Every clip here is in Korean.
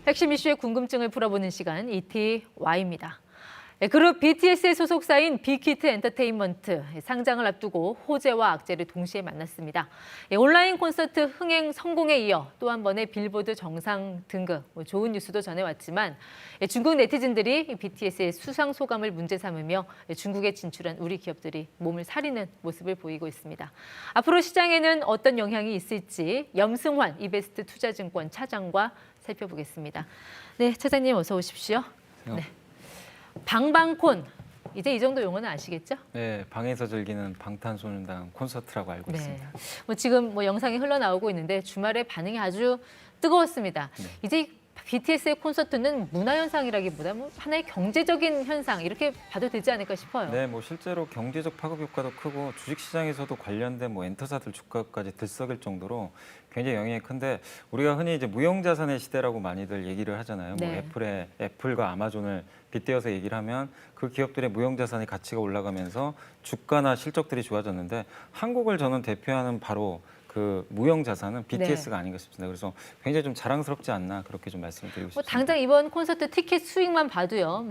핵심 이슈의 궁금증을 풀어보는 시간 ETY입니다. 그룹 BTS의 소속사인 빅히트 엔터테인먼트 상장을 앞두고 호재와 악재를 동시에 만났습니다. 온라인 콘서트 흥행 성공에 이어 또 한 번의 빌보드 정상 등극, 좋은 뉴스도 전해왔지만 중국 네티즌들이 BTS의 수상 소감을 문제 삼으며 중국에 진출한 우리 기업들이 몸을 사리는 모습을 보이고 있습니다. 앞으로 시장에는 어떤 영향이 있을지 염승환 이베스트 투자증권 차장과 살펴보겠습니다. 네, 차장님 어서 오십시오. 네. 방방콘, 이제 이 정도 용어는 아시겠죠? 네, 방에서 즐기는 방탄소년단 콘서트라고 알고 있습니다. 지금 영상이 흘러나오고 있는데 주말에 반응이 아주 뜨거웠습니다. 네. 이제 BTS의 콘서트는 문화현상이라기보다 하나의 경제적인 현상 이렇게 봐도 되지 않을까 싶어요. 네, 실제로 경제적 파급 효과도 크고 주식시장에서도 관련된 엔터사들 주가까지 들썩일 정도로 굉장히 영향이 큰데 우리가 흔히 이제 무형자산의 시대라고 많이들 얘기를 하잖아요. 네. 애플과 아마존을 빗대어서 얘기를 하면 그 기업들의 무형자산의 가치가 올라가면서 주가나 실적들이 좋아졌는데 한국을 저는 대표하는 바로 그 무형 자산은 BTS가 아닌가 싶습니다. 그래서 굉장히 좀 자랑스럽지 않나 그렇게 좀 말씀을 드리고 싶습니다. 당장 이번 콘서트 티켓 수익만 봐도요.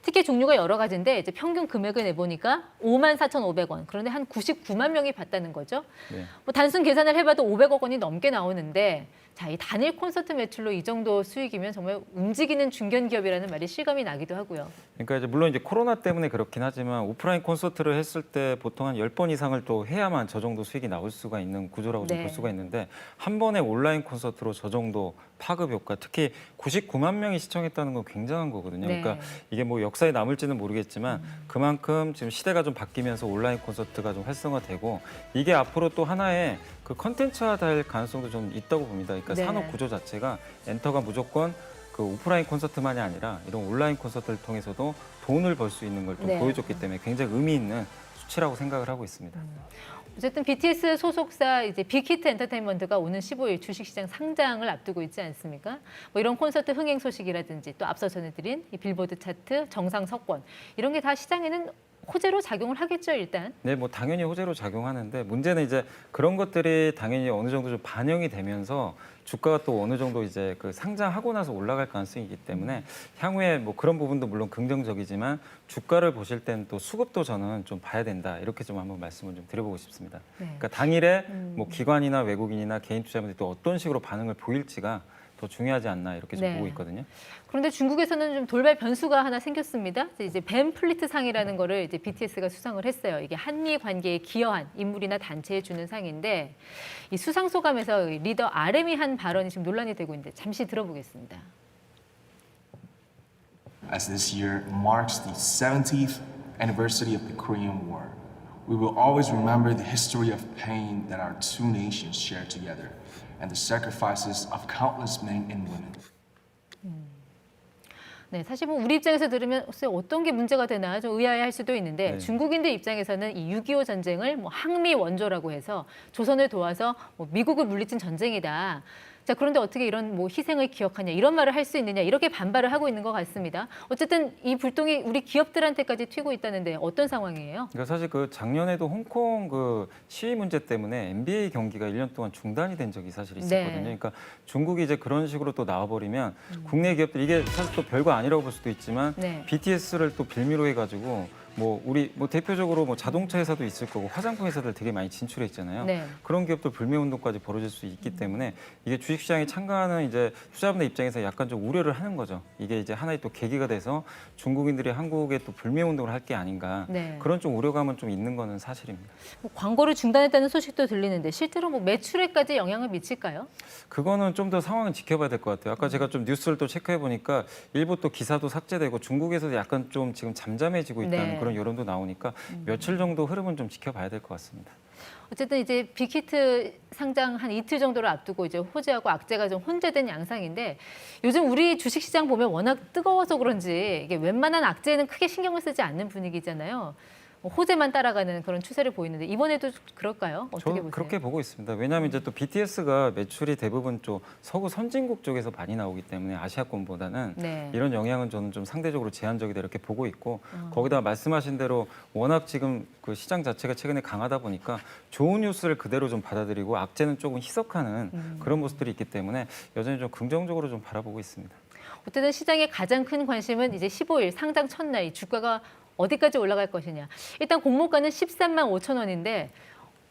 티켓 종류가 여러 가지인데 이제 평균 금액을 내보니까 54,500원. 그런데 한 99만 명이 봤다는 거죠. 네. 단순 계산을 해봐도 500억 원이 넘게 나오는데 자, 이 단일 콘서트 매출로 이 정도 수익이면 정말 움직이는 중견 기업이라는 말이 실감이 나기도 하고요. 그러니까 이제 물론 이제 코로나 때문에 그렇긴 하지만 오프라인 콘서트를 했을 때 보통 한 10번 이상을 또 해야만 저 정도 수익이 나올 수가 있는 구조라고 좀 볼 수가 있는데 한 번에 온라인 콘서트로 저 정도 파급 효과, 특히 99만 명이 시청했다는 건 굉장한 거거든요. 네. 그러니까 이게 역사에 남을지는 모르겠지만 그만큼 지금 시대가 좀 바뀌면서 온라인 콘서트가 좀 활성화되고 이게 앞으로 또 하나의 그 컨텐츠화될 가능성도 좀 있다고 봅니다. 그러니까 네. 산업 구조 자체가 엔터가 무조건 그 오프라인 콘서트만이 아니라 이런 온라인 콘서트를 통해서도 돈을 벌 수 있는 걸 또 보여줬기 때문에 굉장히 의미 있는 수치라고 생각을 하고 있습니다. 어쨌든 BTS 소속사 이제 빅히트 엔터테인먼트가 오는 15일 주식시장 상장을 앞두고 있지 않습니까? 이런 콘서트 흥행 소식이라든지 또 앞서 전해드린 이 빌보드 차트 정상 석권 이런 게 다 시장에는 호재로 작용을 하겠죠, 일단. 네, 당연히 호재로 작용하는데 문제는 이제 그런 것들이 당연히 어느 정도 좀 반영이 되면서 주가가 또 어느 정도 이제 그 상장하고 나서 올라갈 가능성이 있기 때문에 향후에 그런 부분도 물론 긍정적이지만 주가를 보실 때는 또 수급도 저는 좀 봐야 된다. 이렇게 좀 한번 말씀을 좀 드려보고 싶습니다. 네. 그러니까 당일에 기관이나 외국인이나 개인 투자자들이 또 어떤 식으로 반응을 보일지가 더 중요하지 않나 이렇게 좀 보고 있거든요. 그런데 중국에서는 좀 돌발 변수가 하나 생겼습니다. 이제 벤플리트 상이라는 거를 이제 BTS가 수상을 했어요. 이게 한미 관계에 기여한 인물이나 단체에 주는 상인데 이 수상 소감에서 리더 RM이 한 발언이 지금 논란이 되고 있는데 잠시 들어보겠습니다. As this year marks the 70th anniversary of the Korean War, we will always remember the history of pain that our two nations shared together and the sacrifices of countless men and women. 네, 사실 우리 입장에서 들으면 어떤 게 문제가 되나 좀 의아해할 수도 있는데 중국인들 입장에서는 이 6.25 전쟁을 항미 원조라고 해서 조선을 도와서 미국을 물리친 전쟁이다. 자, 그런데 어떻게 이런 희생을 기억하냐 이런 말을 할 수 있느냐 이렇게 반발을 하고 있는 것 같습니다. 어쨌든 이 불똥이 우리 기업들한테까지 튀고 있다는데 어떤 상황이에요? 그러니까 사실 그 작년에도 홍콩 그 시위 문제 때문에 NBA 경기가 1년 동안 중단이 된 적이 사실 있었거든요. 그러니까 중국이 이제 그런 식으로 또 나와버리면 국내 기업들 이게 사실 또 별거 아니라고 볼 수도 있지만 BTS를 또 빌미로 해가지고 우리 대표적으로 자동차 회사도 있을 거고 화장품 회사들 되게 많이 진출해 있잖아요. 그런 기업들 불매 운동까지 벌어질 수 있기 때문에 이게 주식시장에 참가하는 이제 투자자분들 입장에서 약간 좀 우려를 하는 거죠. 이게 이제 하나의 또 계기가 돼서 중국인들이 한국에 또 불매 운동을 할 게 아닌가 그런 좀 우려감은 좀 있는 거는 사실입니다. 광고를 중단했다는 소식도 들리는데 실제로 매출에까지 영향을 미칠까요? 그거는 좀 더 상황을 지켜봐야 될 것 같아요. 아까 제가 좀 뉴스를 또 체크해 보니까 일부 또 기사도 삭제되고 중국에서도 약간 좀 지금 잠잠해지고 있다는 그런 여론도 나오니까 며칠 정도 흐름은 좀 지켜봐야 될 것 같습니다. 어쨌든 이제 빅히트 상장 한 이틀 정도를 앞두고 이제 호재하고 악재가 좀 혼재된 양상인데 요즘 우리 주식시장 보면 워낙 뜨거워서 그런지 이게 웬만한 악재는 크게 신경을 쓰지 않는 분위기잖아요. 호재만 따라가는 그런 추세를 보이는데 이번에도 그럴까요? 어떻게 보세요? 저는 그렇게 보고 있습니다. 왜냐하면 이제 또 BTS가 매출이 대부분 좀 서구 선진국 쪽에서 많이 나오기 때문에 아시아권보다는 이런 영향은 저는 좀 상대적으로 제한적이다 이렇게 보고 있고 거기다 말씀하신 대로 워낙 지금 그 시장 자체가 최근에 강하다 보니까 좋은 뉴스를 그대로 좀 받아들이고 악재는 조금 희석하는 그런 모습들이 있기 때문에 여전히 좀 긍정적으로 좀 바라보고 있습니다. 어쨌든 시장의 가장 큰 관심은 이제 15일 상장 첫날 이 주가가 어디까지 올라갈 것이냐. 일단 공모가는 13만 5천 원인데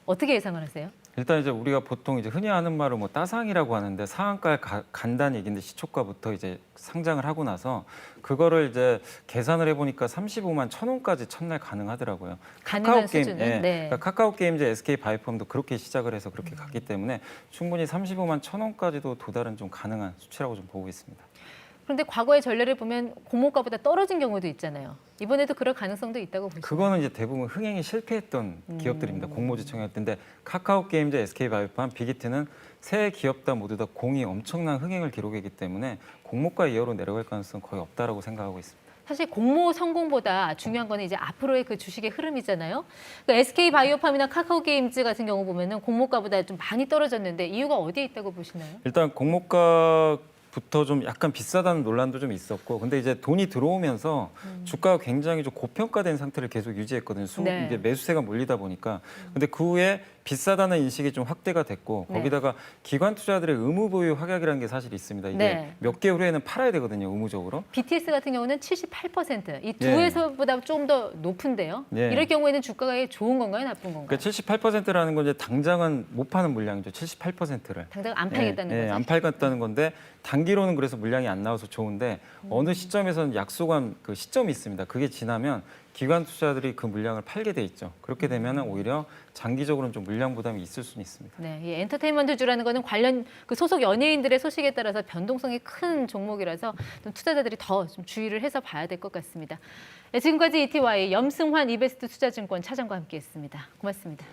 어떻게 예상을 하세요? 일단 이제 우리가 보통 이제 흔히 하는 말로 뭐 따상이라고 하는데 상한가에 간다는 얘기인데 시초가부터 이제 상장을 하고 나서 그거를 이제 계산을 해보니까 35만 1천 원까지 첫날 가능하더라고요. 가능한 수준은? 예, 네. 그러니까 카카오 게임즈, SK 바이오팜도 그렇게 시작을 해서 그렇게 갔기 때문에 충분히 35만 1천 원까지도 도달은 좀 가능한 수치라고 좀 보고 있습니다. 그런데 과거의 전례를 보면 공모가보다 떨어진 경우도 있잖아요. 이번에도 그럴 가능성도 있다고 보시죠? 그거는 이제 대부분 흥행이 실패했던 기업들입니다. 공모주청이었는데 카카오 게임즈, SK 바이오팜, 빅히트는 세 기업 다 모두 다 공이 엄청난 흥행을 기록했기 때문에 공모가 이하로 내려갈 가능성은 거의 없다라고 생각하고 있습니다. 사실 공모 성공보다 중요한 거는 이제 앞으로의 그 주식의 흐름이잖아요. 그러니까 SK 바이오팜이나 카카오 게임즈 같은 경우 보면은 공모가보다 좀 많이 떨어졌는데 이유가 어디에 있다고 보시나요? 일단 공모가부터 좀 약간 비싸다는 논란도 좀 있었고, 근데 이제 돈이 들어오면서 주가가 굉장히 좀 고평가된 상태를 계속 유지했거든요. 네. 이제 매수세가 몰리다 보니까. 근데 그 후에 비싸다는 인식이 좀 확대가 됐고, 네. 거기다가 기관 투자들의 의무 보유 확약이라는 게 사실 있습니다. 이게 네. 몇 개월 후에는 팔아야 되거든요, 의무적으로. BTS 같은 경우는 78%, 이 두 예. 회사보다 좀 더 높은데요. 예. 이럴 경우에는 주가가 좋은 건가요, 나쁜 건가요? 그러니까 78%라는 건 이제 당장은 못 파는 물량이죠. 78%를. 당장 안 팔겠다는 거죠. 안 팔겠다는 건데 단기로는 그래서 물량이 안 나와서 좋은데 어느 시점에서는 약속한 그 시점이 있습니다. 그게 지나면 기관 투자들이 그 물량을 팔게 돼 있죠. 그렇게 되면 오히려 장기적으로는 좀 물량 부담이 있을 수는 있습니다. 네, 이 엔터테인먼트주라는 거는 관련 그 소속 연예인들의 소식에 따라서 변동성이 큰 종목이라서 좀 투자자들이 더 좀 주의를 해서 봐야 될 것 같습니다. 네, 지금까지 ETY 염승환 이베스트 투자증권 차장과 함께했습니다. 고맙습니다.